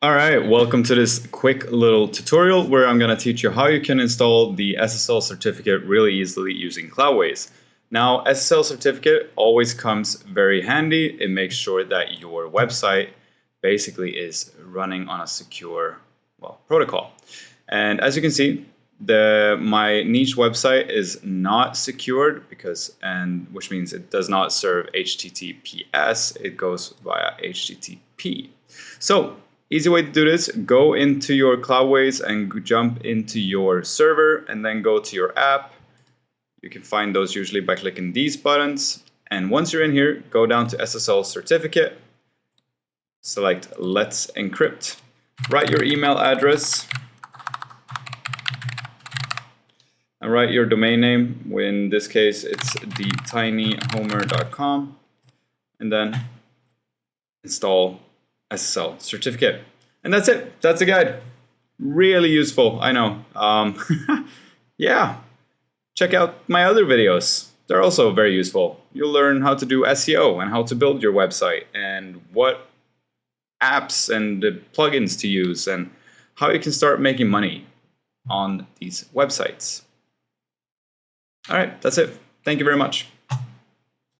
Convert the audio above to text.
All right, welcome to this quick little tutorial where I'm going to teach you how you can install the SSL certificate really easily using Cloudways. Now, SSL certificate always comes very handy. It makes sure that your website basically is running on a secure, protocol. And as you can see, my niche website is not secured which means it does not serve HTTPS. It goes via HTTP. So easy way to do this, go into your Cloudways and jump into your server and then go to your app. You can find those usually by clicking these buttons. And once you're in here, go down to SSL certificate, select Let's Encrypt, write your email address, and write your domain name. In this case, it's thetinyhomer.com, and then install SSL certificate. And that's it. That's the guide. Really useful, I know. Yeah, check out my other videos. They're also very useful. You'll learn how to do SEO and how to build your website and what apps and plugins to use and how you can start making money on these websites. All right, that's it. Thank you very much.